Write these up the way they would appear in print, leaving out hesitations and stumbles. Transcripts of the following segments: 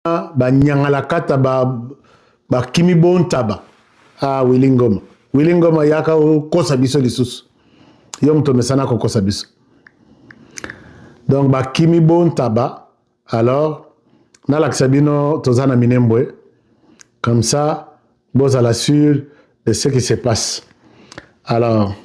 ba nyangalakata ba kimi bontaba. Ah, Willy Ngoma. Willy Ngoma yaka kosa biso lisusu. Yom to mesana ko kosa biso. Donc ba kimi bontaba. Alors, na l'aksabino tozana minembwe. Comme ça, vous allez sûr de ce qui se passe. Alors,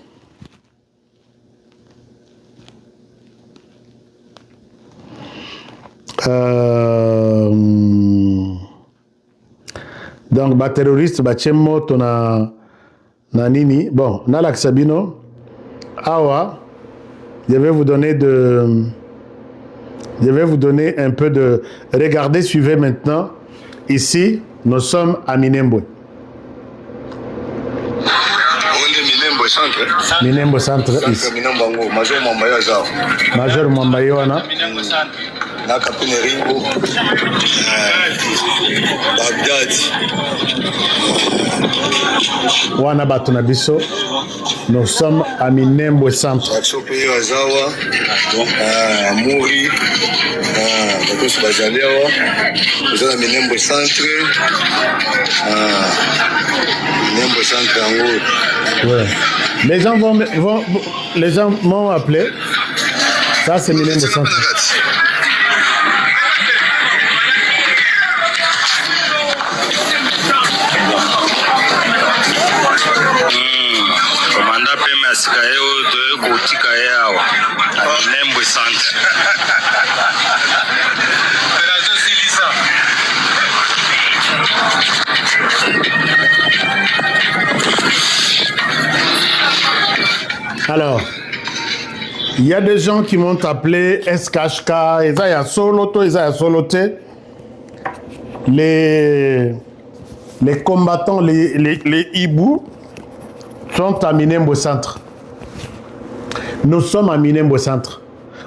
donc, les terroristes, nini. Bon, Nalak Sabino, awa, je vais vous donner un peu de. Regardez, suivez maintenant. Ici, nous sommes à Minembwe. Minembwe Centre. Ici. Major Mwambayo, Nakapine Ringo, Bagdad. Wana Batunabiso, nous sommes à Minembwe Centre. Achope Azawa, Mouri, Bakos Bajalewa, nous sommes à Minembwe Centre. Minembwe Centre en haut. Ouais. Les gens m'ont appelé. Ça, c'est Minembwe Centre. Alors, il y a des gens qui m'ont appelé SKHK, Isaiah Soloto, Isaiah Soloté. Les combattants, les hibous, sont à Minembwe Centre. Nous sommes à Minembwe Centre.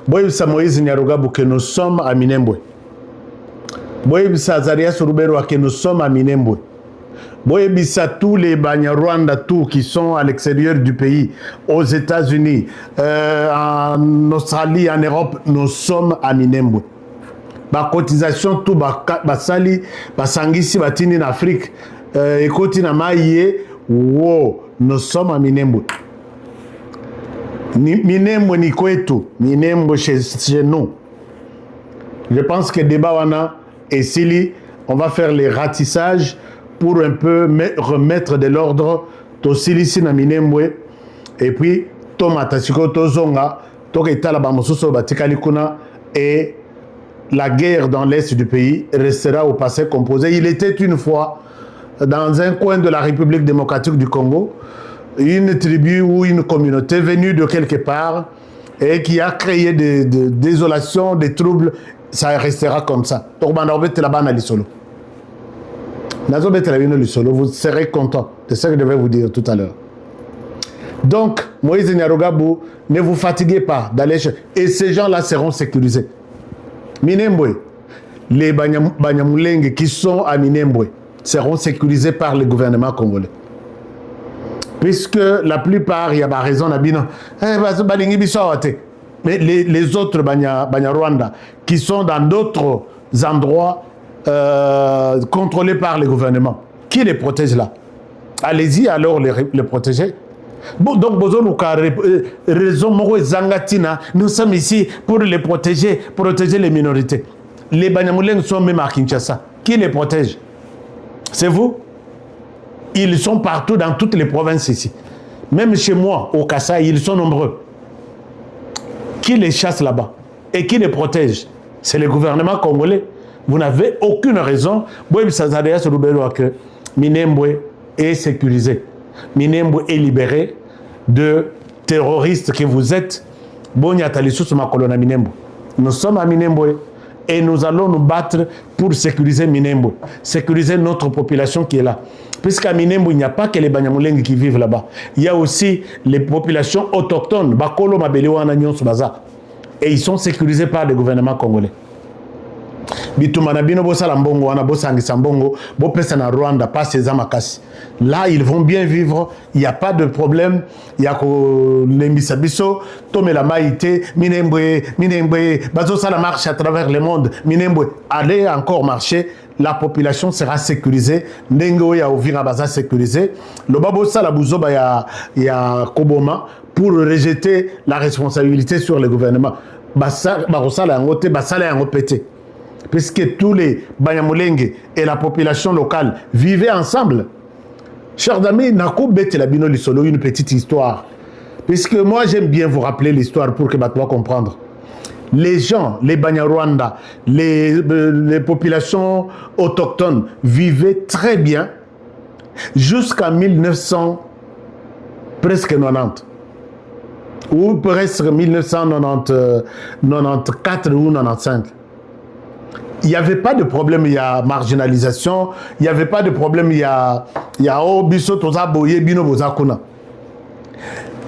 Boyebisa Moïse Nyarugabu que nous sommes à Minembwe. Boyebisa Azarias Rubero que nous sommes à Minembwe. Boyebisa tous les Banyarwanda tout qui sont à l'extérieur du pays, aux États-Unis, en Australie, en Europe, nous sommes à Minembwe. Ba cotisation tout basali basangisi batini en Afrique ekoti na maye wo nous sommes à Minembwe. Minembwe ni kwetu, Minembwe chez nous. Je pense que débat wana et Sili, on va faire les ratissages pour un peu remettre de l'ordre to Sili na Minembwe et puis tomata siko tozonga toketala ba mosusu batikali kuna et la guerre dans l'est du pays restera au passé composé. Il était une fois dans un coin de la République démocratique du Congo une tribu ou une communauté venue de quelque part et qui a créé des désolations, des troubles. Ça restera comme ça. Vous serez content de ce que je vais vous dire tout à l'heure. Donc, Moïse Nyarugabo, ne vous fatiguez pas d'aller chez... Et ces gens-là seront sécurisés. Minembwe, les Banyamulenge qui sont à Minembwe seront sécurisés par le gouvernement congolais. Puisque la plupart, il y a raison, mais les autres Banyarwanda qui sont dans d'autres endroits contrôlés par le gouvernement, qui les protège là? Allez-y alors les protéger. Bon, donc, nous sommes ici pour les protéger les minorités. Les Banyamulenge sont même à Kinshasa. Qui les protège? C'est vous? Ils sont partout dans toutes les provinces ici. Même chez moi, au Kassai, ils sont nombreux. Qui les chasse là-bas? Et qui les protège? C'est le gouvernement congolais. Vous n'avez aucune raison. Que Minembwe est sécurisé. Minembwe est libéré de terroristes que vous êtes. Nous sommes à Minembwe et nous allons nous battre pour sécuriser Minembwe, sécuriser notre population qui est là. Puisqu'à Minembwe, il n'y a pas que les Banyamulenge qui vivent là-bas. Il y a aussi les populations autochtones. Et ils sont sécurisés par le gouvernement congolais. bituma na bino bosala mbongo wana bosangisa mbongo bopesa na Rwanda passe eza makasi. Là ils vont bien vivre, il n'y a pas de problème, il y a ko lembisa biso tomela maïté minembwe bazo sala marche à travers le monde minembwe allez encore marcher, la population sera sécurisée, ndengo ya ovira baza sécurisé, le babo sala buzoba ya koboma pour rejeter la responsabilité sur le gouvernement. Basala yango te basala yango pété. Puisque tous les Banyamulenge et la population locale vivaient ensemble. Chers amis, Nako Bete la Bino Lisolo, une petite histoire. Puisque moi, j'aime bien vous rappeler l'histoire pour que vous puissiez comprendre. Les gens, les Banyarwanda, les populations autochtones vivaient très bien jusqu'en 1900, presque 90. Ou presque 1994 ou 95. Il n'y avait pas de problème, il y a marginalisation, il n'y avait pas de problème, il y a Obiso, Toza, Boye, Bino, Bozakuna.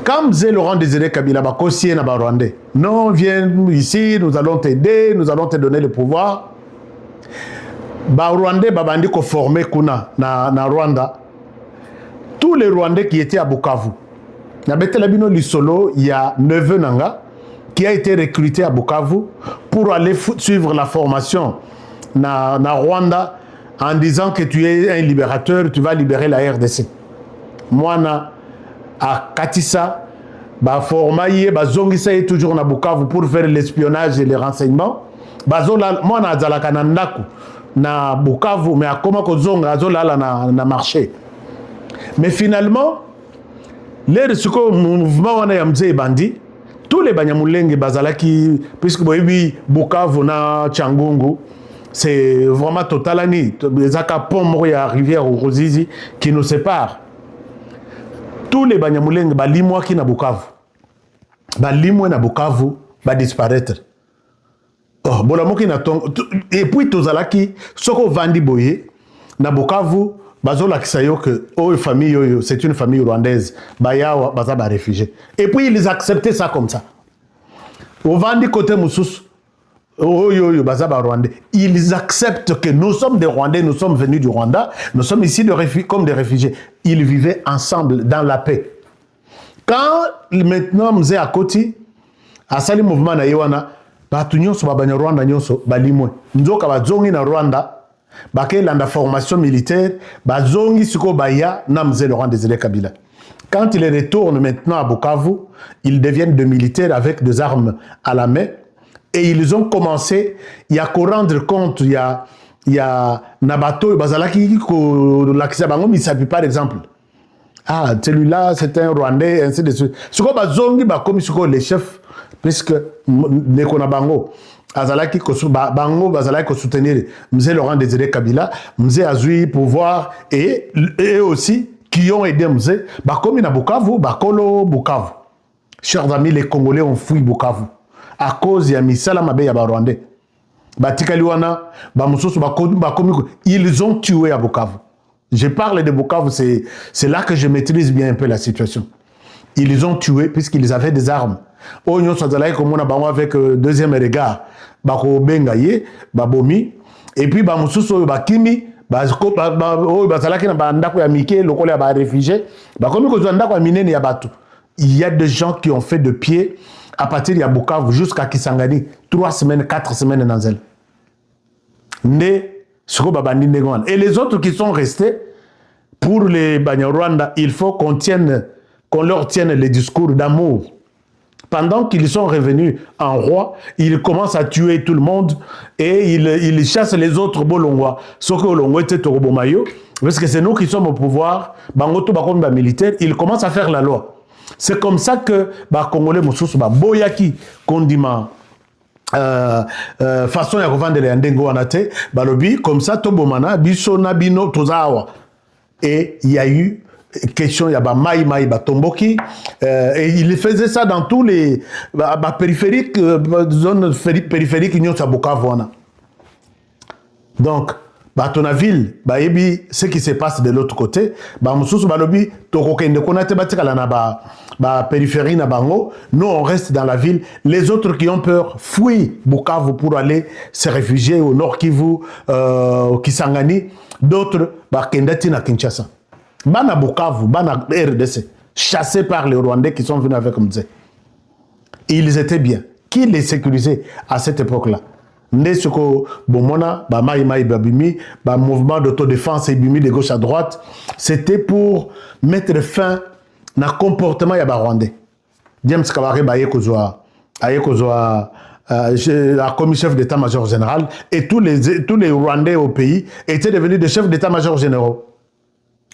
Quand Mzé Laurent Désiré Kabila, Bakossi, Naba Rwandais, non, viens ici, nous allons t'aider, nous allons te donner le pouvoir. Rwandais, Babandi, ko formé Kuna, na Rwanda. Tous les Rwandais qui étaient à Bukavu, Nabete Lisolo, il y a neveu Nanga, qui a été recruté à Bukavu pour aller suivre la formation na Rwanda en disant que tu es un libérateur, tu vas libérer la RDC. Moi, à Katissa, formaye, zongisa est toujours na Bukavu pour faire l'espionnage et les renseignements. Moi, na Zalaka na Bukavu, mais à comment que zonga na marché. Mais finalement, les mouvement wana ya Mzee Bandi, tous les Banyamulenge Bazalaki, puisque Bukavu na Tchangungu, c'est vraiment totalani. Zaka Pomro et rivière au Rosizi qui nous séparent. Tous les Banyamulenge balimwa qui na Bukavu. Balimwa na Bukavu va disparaître. Oh, bolamoki na tong. Et puis Tozalaki, soko Vandi Boye, na Bukavu, bazola kisayo que famille c'est une famille rwandaise bayawa baza ba réfugiés et puis ils acceptaient ça comme ça au vandi côté mususu baza ba rwandais, ils acceptent que nous sommes des Rwandais, nous sommes venus du Rwanda, nous sommes ici comme des réfugiés. Ils vivaient ensemble dans la paix. Quand maintenant Mzee Akoti a sali mouvement na yewana batu nyonso ba Banyarwanda nyonso balimwe nzoka bazongi na Rwanda la formation militaire, bazongi siko baya na Mzee Laurent Désiré Kabila. Quand ils retournent maintenant à Bukavu, ils deviennent des militaires avec des armes à la main et ils ont commencé, il y a qu'à rendre compte, il y a Nabato, Bazalaki, l'Akisabango, Misapi par exemple. Ah, celui-là, c'est un Rwandais, ainsi de suite. Siko bazongi, comme les chefs, puisque Nekonabango. Azalaki bango bazalaki ko soutenir Mzee Laurent Désiré Kabila, Mzee azui pouvoir et aussi qui ont aidé Mzee comme na Bukavu, bakolo Bukavu. Chers amis, les Congolais ont fui Bukavu à cause ya misala mabe ya Rwandais. Batikali wana bamususu bakomi ils ont tué à Bukavu. Je parle de Bukavu, c'est là que je maîtrise bien un peu la situation. Ils ont tué puisqu'ils avaient des armes. Onyo Sazalaï comme on a bango avec deuxième regard. Bako bengaye, babomi. Et puis bamususo bakimi, bazalaki na bandako ya mike, lokole ya ba réfugiés. Bakomi ko zandako ya minene ya batu. Il y a des gens qui ont fait de pied à partir de Bukavu jusqu'à Kisangani, 3 semaines, 4 semaines dans elle. Et les autres qui sont restés, pour les Banyarwanda, il faut qu'on leur tienne les discours d'amour. Pendant qu'ils sont revenus en roi, ils commencent à tuer tout le monde et ils chassent les autres Bolongwa. Sauf que Bolongwa était Torobomayo, parce que c'est nous qui sommes au pouvoir, Bangoto Bakomba militaire, ils commencent à faire la loi. C'est comme ça que Congolais Moussous, Boyaki, Kondima, façon ya revendre les Ndengo Anate, Balobi, comme ça, Tobomana, Biso Nabino, Tozawa. Et il y a eu question, il y a Maï, Tomboki, et il faisait ça dans tous les périphériques, zones périphériques, il y a Bukavu. Donc, Bah, ton ville, bah, ebi, ce qui se passe de l'autre côté, bah, moussous, bah, lobi, tokokende, konate, bah, tika, lana, bah, périphérie, na bango, nous, on reste dans la ville. Les autres qui ont peur fuient Bukavu pour aller se réfugier au Nord Kivu, au Kisangani. D'autres, bah, kendati na Kinshasa. Bah, na Bukavu, bah, na RDC, chassés par les Rwandais qui sont venus avec comme ça. Ils étaient bien. Qui les sécurisait à cette époque-là? Nesoko Bomona, Maïmaï Babimi, mouvement d'autodéfense et Bimi de gauche à droite, c'était pour mettre fin à comportement ya Rwandais. James Kabare Baye Kozwa, la commission chef d'état-major général, et tous les Rwandais au pays étaient devenus des chefs d'état-major généraux.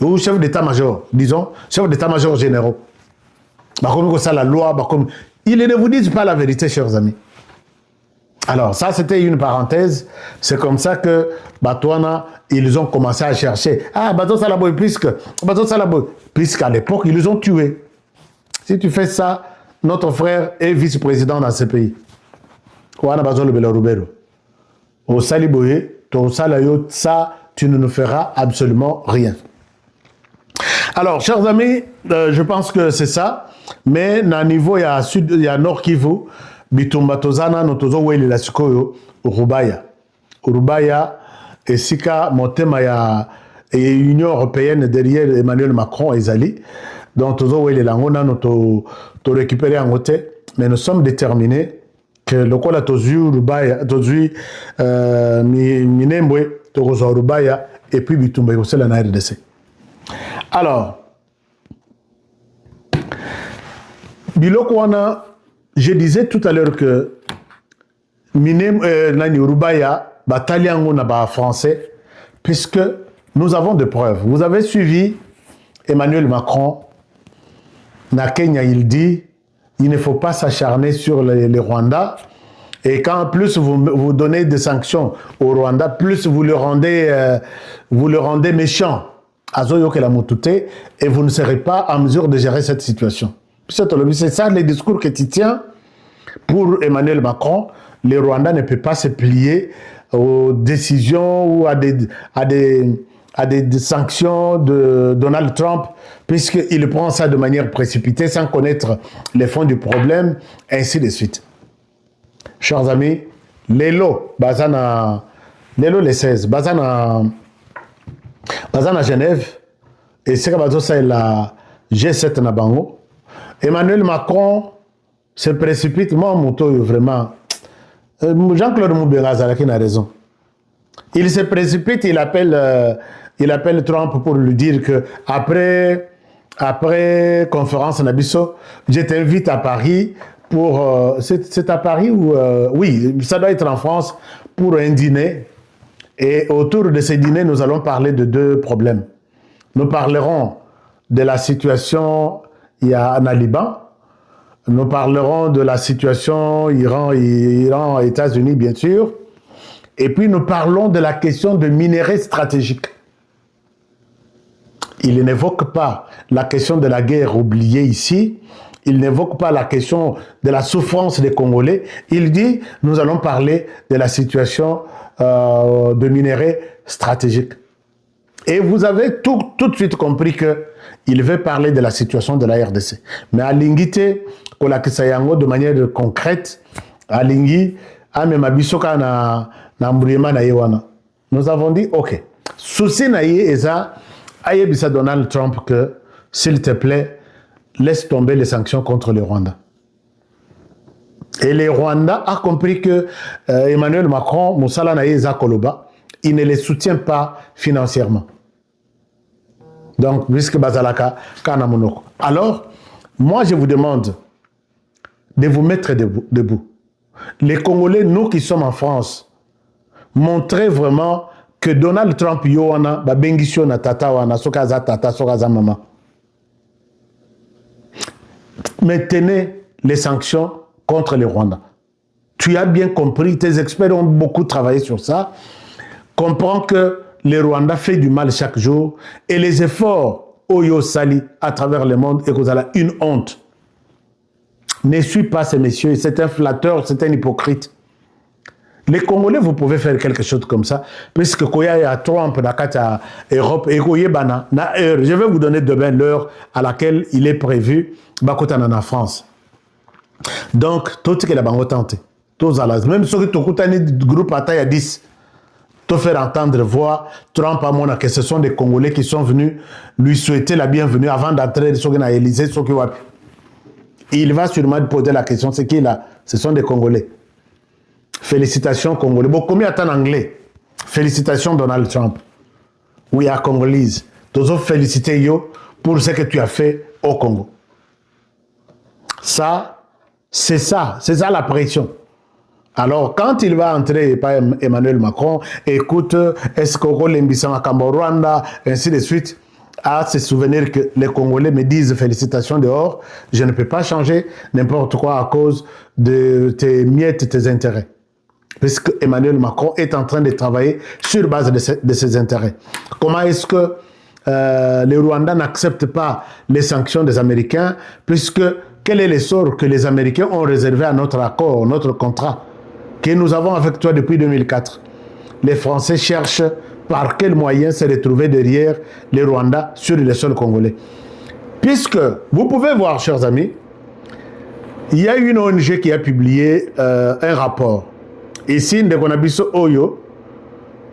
Ou chefs d'état-major, disons, chefs d'état-major généraux. Comme ça, la loi, ils ne vous disent pas la vérité, chers amis. Alors, ça, c'était une parenthèse. C'est comme ça que Batouana, ils ont commencé à chercher. Ah, Bateau Salaboy, puisqu'à l'époque, ils les ont tués. Si tu fais ça, notre frère est vice-président dans ce pays. Au Saliboye, ça, tu ne nous feras absolument rien. Alors, chers amis, je pense que c'est ça. Mais, à niveau, il y a Sud, il y a Nord Kivu. Bitumba tozana notozo wele la sikoyo Urubaya et sika motema ya Union européenne derrière Emmanuel Macron et Zali. Donc tozo wele la ngona noto to récupérer en côté, mais nous sommes déterminés que le kola tozu Urubaya tozu minembwe tozo Urubaya et puis Bitumba yo la na RDC. Alors biloko wana. Je disais tout à l'heure que Nani Urubaya, Bataliango n'a français, puisque nous avons des preuves. Vous avez suivi Emmanuel Macron, na Kenya, il dit il ne faut pas s'acharner sur les Rwandais. Et quand plus vous donnez des sanctions au Rwanda, plus vous le rendez méchant. Et vous ne serez pas en mesure de gérer cette situation. C'est ça le discours que tu tiens pour Emmanuel Macron. Les Rwandais ne peuvent pas se plier aux décisions ou à des sanctions de Donald Trump, puisqu'il prend ça de manière précipitée, sans connaître les fonds du problème, ainsi de suite. Chers amis, Lelo les 16, Bazana Genève, et c'est comme ça la G7 na Bango. Emmanuel Macron se précipite, moi, vraiment. Jean-Claude Moubera qui a raison. Il se précipite, il appelle Trump pour lui dire que après conférence Nabiso, je t'invite à Paris pour... c'est à Paris ou... oui, ça doit être en France, pour un dîner. Et autour de ce dîner, nous allons parler de deux problèmes. Nous parlerons de la situation... Il y a un Liban. Nous parlerons de la situation Iran, États-Unis, bien sûr. Et puis nous parlons de la question de minerais stratégiques. Il n'évoque pas la question de la guerre oubliée ici. Il n'évoque pas la question de la souffrance des Congolais. Il dit, nous allons parler de la situation de minerais stratégiques. Et vous avez tout de suite compris qu'il veut parler de la situation de la RDC. Mais à Lingite, de manière concrète, à Lingi, nous avons dit, ok, souci naïe eza, ayebisa Donald Trump que, s'il te plaît, laisse tomber les sanctions contre le Rwanda. Et les Rwandais a compris que Emmanuel Macron, Moussala naïe eza Koloba, il ne les soutient pas financièrement. Donc, puisque Bazalaka, Kanamonoko. Alors, moi, je vous demande de vous mettre debout. Les Congolais, nous qui sommes en France, montrez vraiment que Donald Trump, Yoana, Babengisio na tata wana, sokaza tata, sokaza mama. Maintenez les sanctions contre les Rwandais. Tu as bien compris, tes experts ont beaucoup travaillé sur ça. Comprends que les Rwandais font du mal chaque jour et les efforts Oyo Sali à travers le monde et vous avez une honte. Ne suis pas ces messieurs, c'est un flatteur, c'est un hypocrite. Les Congolais, vous pouvez faire quelque chose comme ça, puisque quand il y a Trump dans l'Europe, et je vais vous donner demain l'heure à laquelle il est prévu, en France. Donc, tout ce que la banque tente, même ceux qui ont un groupe à taille à 10, te faire entendre voix Trump à mon que ce sont des Congolais qui sont venus lui souhaiter la bienvenue avant d'entrer à l'Élysée. Il va sûrement poser la question, c'est qui là? Ce sont des Congolais. Félicitations Congolais. Bon, combien attend en anglais? Félicitations Donald Trump. We are Congolese. Toujours féliciter yo pour ce que tu as fait au Congo. Ça, c'est ça la pression. Alors, quand il va entrer par Emmanuel Macron, écoute, est-ce qu'on l'embissant à Rwanda, ainsi de suite, à se souvenir que les Congolais me disent félicitations dehors, je ne peux pas changer n'importe quoi à cause de tes miettes, tes intérêts. Puisque Emmanuel Macron est en train de travailler sur base de ses intérêts. Comment est-ce que les Rwandais n'acceptent pas les sanctions des Américains, puisque quel est le sort que les Américains ont réservé à notre accord, notre contrat, que nous avons avec toi depuis 2004. Les Français cherchent par quel moyen se retrouver derrière les Rwandais sur le sol congolais. Puisque, vous pouvez voir, chers amis, il y a une ONG qui a publié un rapport. Ici, Ndekonabiso Oyo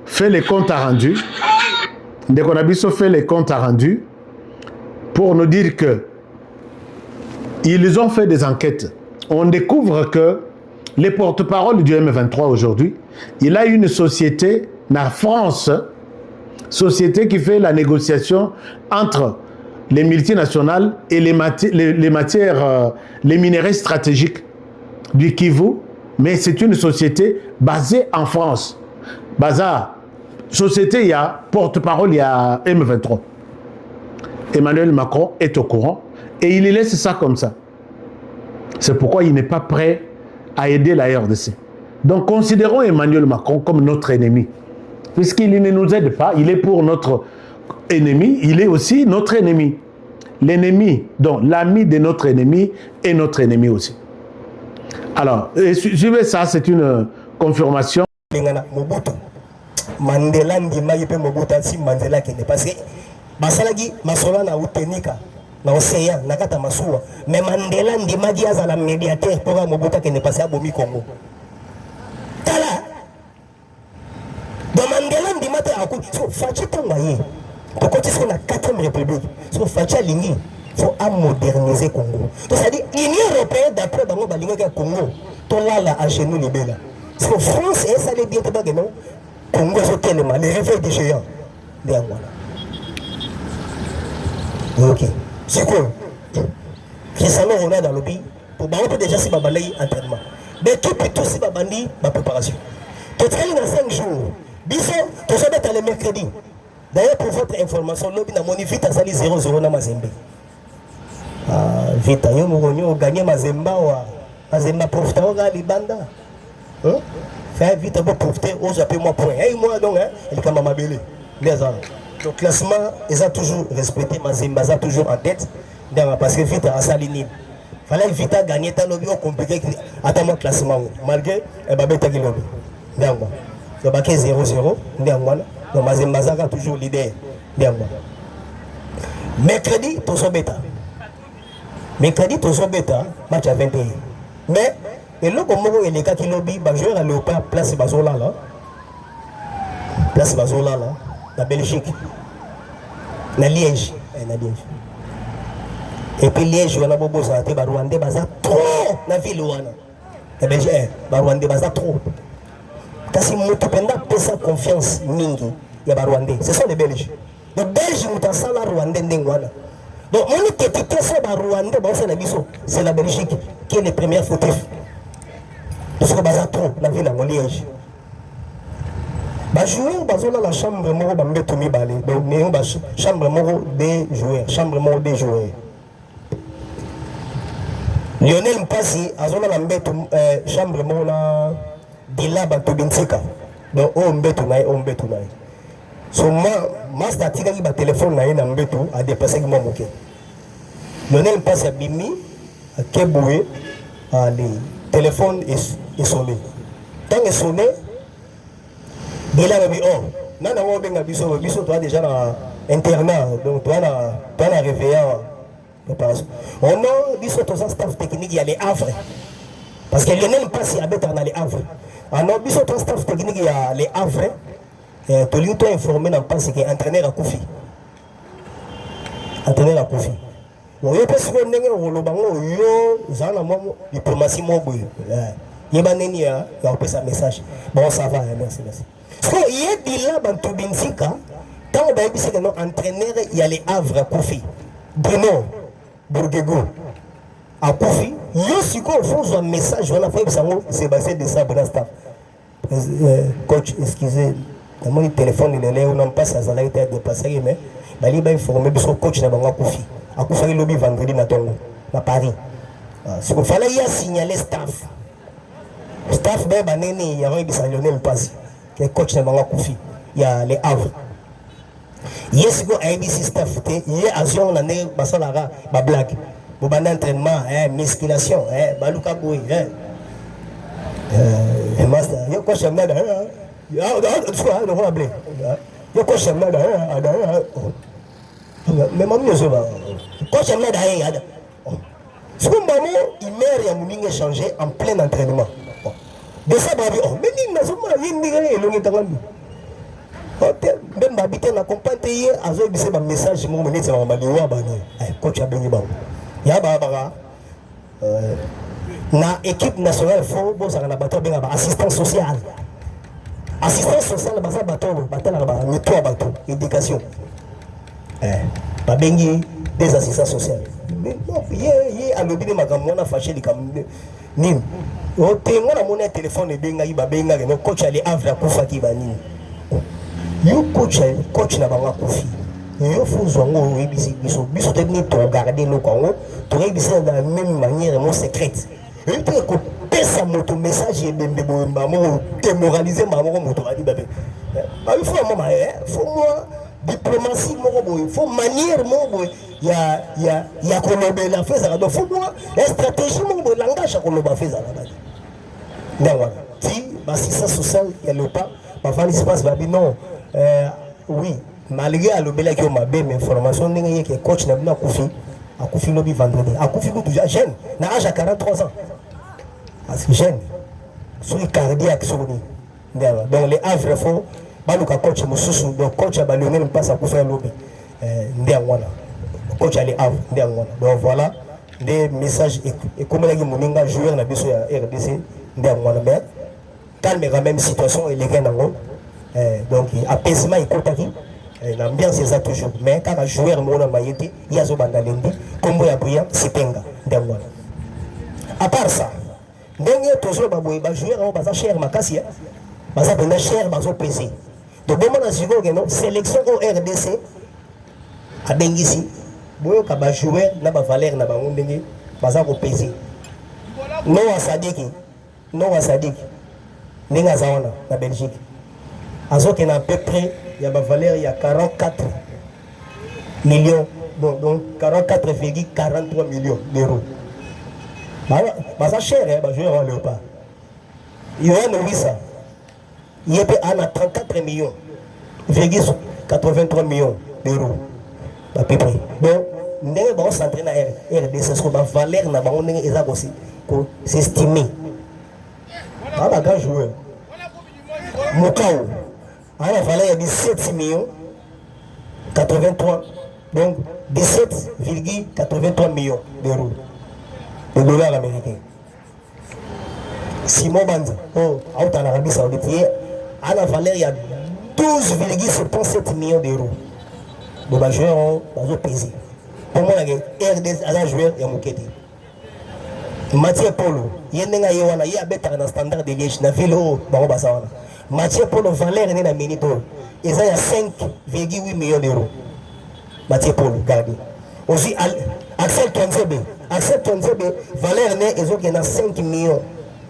fait les comptes à rendu. Ndekonabiso fait les comptes à rendu pour nous dire que ils ont fait des enquêtes. On découvre que les porte-parole du M23 aujourd'hui, il a une société, la France, société qui fait la négociation entre les multinationales et les minéraux stratégiques du Kivu, mais c'est une société basée en France. Baza, société, il y a porte-parole, il y a M23. Emmanuel Macron est au courant et il laisse ça comme ça. C'est pourquoi il n'est pas prêt à aider la RDC. Donc considérons Emmanuel Macron comme notre ennemi. Puisqu'il ne nous aide pas, il est pour notre ennemi, il est aussi notre ennemi. L'ennemi, donc l'ami de notre ennemi est notre ennemi aussi. Alors, suivez ça, c'est une confirmation. Mandela ndimaki pe Mobutu si Mandela kende parce que basalaki masola na utenika na océan na kata masuwa mais Mandela ndimaki azala médiateur pour Mobutu kende parce que bomi Congo tala do Mandela ndimate aku so fachi tongaye to côté sur la 4e république so fachi lingi faut moderniser Congo donc ça dit l'Union européenne d'après bango balinga ka Congo to lala à genoux libéla so France et ça les bien pas que non Congo est tellement les réveils des géants. Ok. C'est quoi? Récemment, on a dans le pays, pour baroter déjà si babali entraînement. Mais tout peut tout si babandi, ma préparation. Tu travailles dans 5 jours. Bisous, tu vas mettre le mercredi. D'ailleurs, pour votre information, l'objet n'a mon vite à sali 0-0 dans Mazembe. Vite, on a gagné Mazemba. Mazemba profite à Libanda. Faire vite pour profiter aux appels-moi point. Et moi donc, il est m'a belé. Les ans. Le classement, ils ont toujours respecté Mazemba, ils ont toujours en tête. Parce que vite à Salinine. Fallait vite à gagner tant lobby compliqué. Attends mon classement. Malgré Babeta qui lobby. D'accord. Le baquet 0-0. D'accord. Donc Mazemba a toujours leader. D'accord. Mercredi, tout son bêta. Mercredi, tout son bêta. Match à 21. Mais et là, comme il y a des lobby, je vais aller au place Bazola là. Place Bazola là, la Belgique. La Liège. Et puis Liège, on a beaucoup de choses. Rwandais, baza trop dans la ville. La Belgique, Rwandais, baza trop. Parce que nous avons sa confiance. Il y a Rwandais. Ce sont les Belges. Les Belges, nous avons la Rwandais. Donc, on est étiqueté sur Rwandais, c'est la Belgique qui est le premier fautif. Parce que baza trop la ville en Liège. Joueur bazola la chambre moro bambeto mibale. Donc chambre moro des joueurs, chambre moro des joueurs. Lionel Mpasi azola la mbeto chambre moro na Dilaba Tobinsika. Donc on mbeto na. So ma statika ki ba téléphone na mbeto a dépassé ki moké. Lionel Mpasi a bimi a keboué le téléphone est sonné. Quand il est sonné, Bila babi oh nana wo benga biso toi déjà na internat donc toi na réveillé préparation. On a biso to staff technique il y a les Havre parce que Lionel passe à better dans les Havre. On a biso to staff technique il y a les Havre to lui to informé dans passe que entraîneur à Koufi. Entraîneur à Koufi. On y peut se ndenge rolo bango yo zana mo diplomatie mo boy. Yebaneni ya on sa message. Bon ça va merci. So il y a là dans Tobinsika tant on va dire que nos entraîneurs il y a les Havre à Koufi. Bruno Bourguego à Koufi. Yo si ko faut un message on a fait ça Sébastien de Sabre staff. Coach excusez comment le téléphone il est là on pas ça a été dépassé mais bali ba informer biso coach na bango Koufi. À Koufi lobby vendredi na Tongo na Paris. Si il fallait y signaler staff ben baneni il y avait bisa Lionel Pasi le coach na bango Koufi il y a les Havre. Yes go ABC staff te il avion na ne basalara ba blague bo ban entraînement musculation baluka boy master yo coach na da ya soit no problème yo coach na da mais maman yo va coach na da ya ce qu'on va il meurt ya muninga changer en plein entraînement de ça babi mais ni na so ma yindi ga elongi tangambi même habiter na compagne azo bise ba message mo menetse ba maliwa ba ni coach abengi ba ya ba na équipe nationale fo bo ça na bato benga ba assistant social ba ça bato batala ba nettoie bato éducation ba bengi des assistants sociaux mais non ye alobi de makambo na fâché li kam nim o tengo na mona téléphone benga ba benga no coach ali Havre akufa ki ba nini yo coach na bango Koufi yo fuzwango ebisi biso technique to garder le Congo to ebisi de la même manière mon secrète et puis ko pesa moto message et bembe bomba mo démoraliser maman moto ali babe il faut moi diplomatie mo boy il faut manière mo boy ya ko lobela feza do faut moi stratégie mo boy langage ko loba feza la badi ndawa ti basisa social ya lopa ba fali espace babi non oui, malgré à l'obéla qui m'a bien information, n'est que coach n'a pas Koufi lobby vendredi. À Koufi déjà jeune, n'a âge à 43 ans. Parce que jeune, sur les cardiaques sur lui. Donc les Havre font, baluka coach mususu, donc coach a ballonné ne passe à Koufi lobby. Ndiangwana. Coach a les Havre, Ndiangwana. Donc voilà des messages et comme les moninga joueur n'a pas sur RDC, Ndiangwana. Mais calme la même situation et les gars n'ont donc apaisement et contacté l'ambiance est ça toujours mais quand un joueur mon maïté il y a zo bandalendi comme ya brillant c'est penga d'amoi à part ça donc toujours ba joueur on basa cher makasi basa pena cher bazo PC donc bon na zigo que non sélection au RDC a bengisi boyo ka ba joueur na ba valeur na ba ndenge basa ko PC non à Sadiki ninga zaona na Belgique Azote à peu près, il y a ma valeur, il y a 44 millions, donc 44,43 millions d'euros. Bah ça cher, hein, bah je vais en le pas. Il y a un ça. Il y a 34 millions, 83 millions d'euros. À peu près. Donc, nous allons s'entraîner à RDC, c'est ce qu'on a valeur, c'est estimé. Ah, bah, grand joueur. Mokao. Alors, il y a 17 millions 83, donc 17,83 millions d'euros de dollars américains. Simon Banza, en Arabie Saoudite, à la valeur, il y a 12,77 millions d'euros. Donc, les joueurs ont pesé. Pour moi, RDS, à la joueur, il y a Mouketi. Mathieu Polo, il y a un standard de Liège, il y a un vélo, Mathieu Polo valeur est dans Minito. Ils ont 5,8 millions d'euros. Mathieu Polo, gardez. Aussi, Axel Tonzebe, valeur est ils ont 5 millions,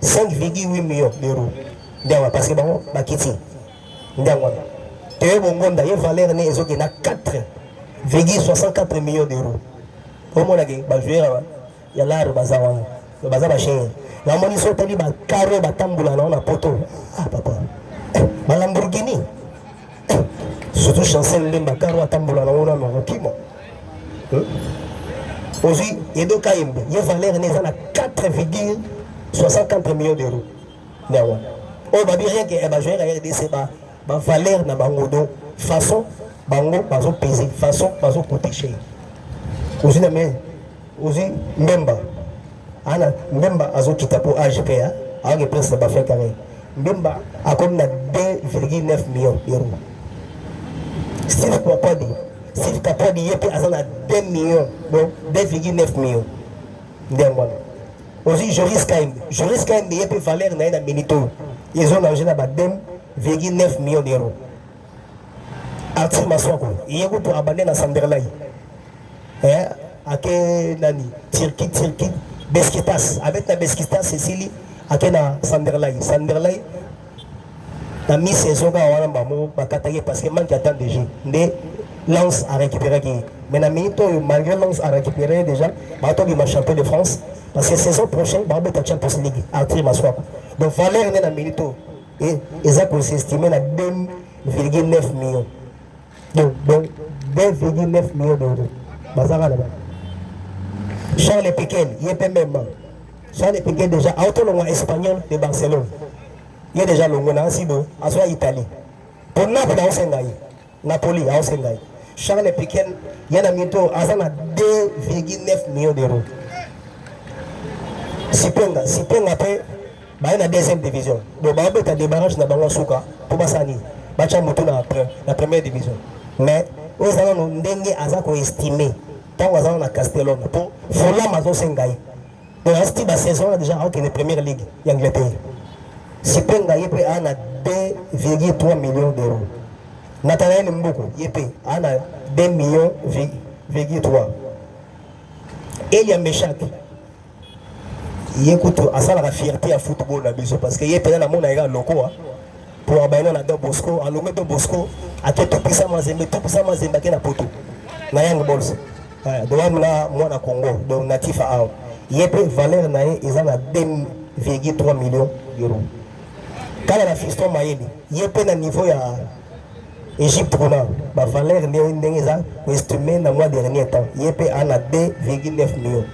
5,8 millions d'euros. Parce que bon, Bakiti. Théo Bongonda, il valeur est ils ont 4,64 millions d'euros. Comment on a dit, il y a l'art bazawan, le bazar cher. La monnaie sont allés carré batambula na poto. Ah papa. Ma Lamborghini. surtout Chancel Mbakaro atambola na ona marokimo. Aujourd'hui, Edo Kaimbe, il y a valeur à 4,64 millions d'euros. Oh, bah bien que je vais regarder c'est ma valeur na bangodo façon bango bazo peser façon bazo coûter cher. Aujourd'hui mais aujourd'hui Mbemba ana Mbemba azo kita pour AGPA avec presque ba faire carré. Mbemba a comme na 2,9 millions d'euros. Steve Kapodi il est à 2 millions, donc 2,9 millions. Aussi, Joris Kaim, il y a valeur dans un minito. Ils ont l'argent à 2,9 millions d'euros. Arthur Maswako, il y a pour abandonner la Sanderlai. Avec Nani, Tirki, Beskitas, avec la Beskitas, Cécilie, avec la Sanderlai. Sanderlai, la mi-saison, on va parce que manque attend déjà. Lance a récupéré qui. Mais malgré Lance a récupéré déjà, il m'a champion de France. Parce que la saison prochaine, il va être Champions League. Arthur Maswap. Donc, valeur est dans Milito. Et ils ont estimé à 2,9 millions. Donc 2,9 millions d'euros. Charles Piquet, il est même. Charles Piquet déjà, autonome espagnol de Barcelone. Il est déjà longue, à soit Italie. Pour Naples, à Osengaï. Napoli, à Osengaï. Charles Piquet, il y a 2,9 millions d'euros. Sipenga après, il y a la deuxième division. Donc, il y a des débarrages dans le Souka pour Bassani. Il y a la première division. Mais, nous avons estimé, tant que nous avons Castellon, pour Fola Mazo Sengaï. Donc, la saison déjà dans la première ligue d'Angleterre. Sipenga, il y a 2,3 millions d'euros. Nathanaël Mboko, il y a 2 millions, 3. Et il y a Méchac. Il écoute à ça la fierté à football parce qu'il y a peut-être la monde à loco pour abandonner la Don Bosco, à l'homme de Bosco, à tout ça mazembe qui na poto. Na yang bols. Donc là moi na Congo, donc natif à Ao. Il y a valeur na ils ont 2,3 millions d'euros. Quand la fiston Mayeli, il y a un niveau à Égypte pour la valeur n'est estimée dans le mois dernier temps. Il y a 2,9 millions.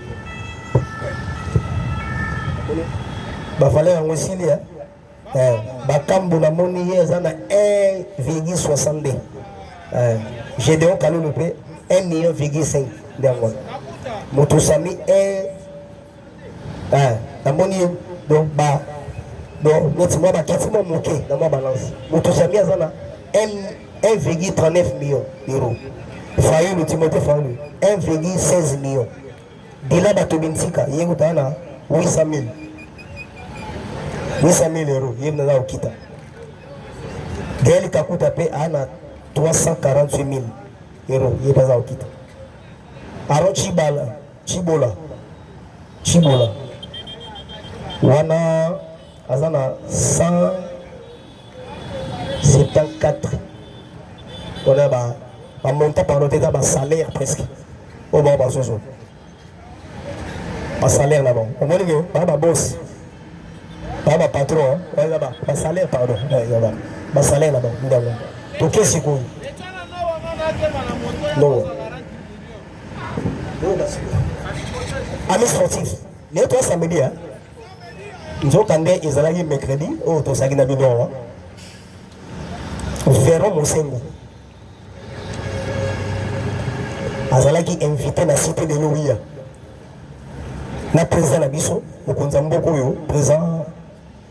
La valeur aussi, Bakambo la monnaie, ils ont 1,62. Gédéon Kalou le paie 1,5 million. Motosami 1. La monnaie, donc, notre mois, quasiment moqué dans ma balance. Motosami, ils ont 1,39 millions d'euros. Fayoul, le Timothée Fayoul, 1,16 millions. Dila Batobinsika, il y a 800 000. 800 000 euros, il y a au Kita. Gaël Kakuta paie à 348 000 euros, il y a au Kita. Alors Chibola. Wana Azana 174. On a un montant par l'autre, un salaire presque. Au bas, un salaire là-bas. On va dire que boss. Pas ma patron, là-bas. Pas salaire, pardon. Pas salaire là-bas. Donc, qu'est-ce que non. Amis sportifs, les trois samedi, nous avons ils allaient mercredi, au Tosagina Bidon. Véron Mosengo. Azalaki invité na cité de Louia. Na président Nabiso, au Konzamboko, président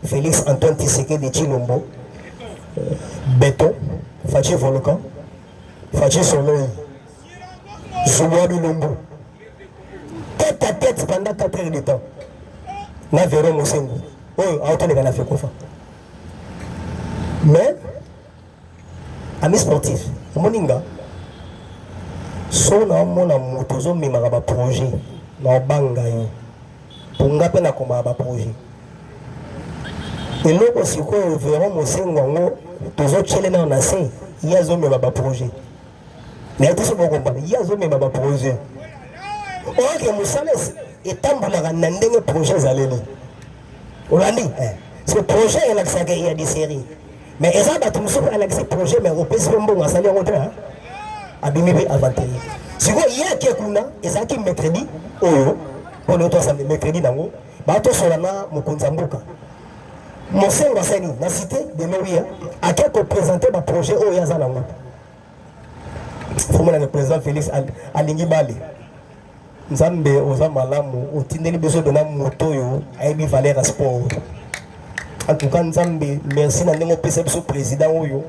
Félix Antoine Tshisekedi de Chilombo, Béton, Fachi Volcan, Fachi Soleil, Zouwa Bilombo. Tête à tête pendant 4 heures de temps. Na Véron Mosengo. Oh, autant de gars fait quoi. Mais, amis sportifs, Moninga, son nom na motozo mi maraba projet na banga yo ponga pe na komba ba projet et loko siko Véron Mosengo ngo tozo chele na nase yazo mi ba projet mais tout ce qu'on comprend yazo mi ba projet o ke musales etambola na ndenge projet zaleli olandi ce projet est là que ça il y a des séries mais eza bato mosuku alakisi projet mais opesi mpe mbongo asali yango te abimi mpe avantage sikoyo ye ake kuna ezalaki mercredi oyo mpona oyo toasande mercredi nango batosola na mokonzi ya mboka mosengo asali na cité de loria ake koprésente baprojet oyo aza nango fomona le président Félix alingi bale nzambe oza malamu otindeli biso dona moto oyo ayebi valeur ya sport en tout cas nzambe merci na ndenge opesa biso président oyo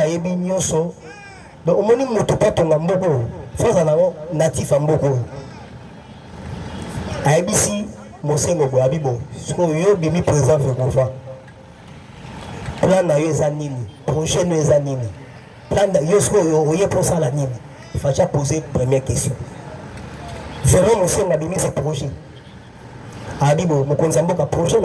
ayebi nyonso donc omoni moto patonga mboka oyo faza nango natif ya mboka oyo ayebisi mosengo boye abi bo sikoyo yo bimi président Fekova plan na yo eza nini projet no eza nini plan yo sikoyo oye posala nini facha poser première question vraiment mosengo abimi ce projet abi bo mokonzi ya mboka projet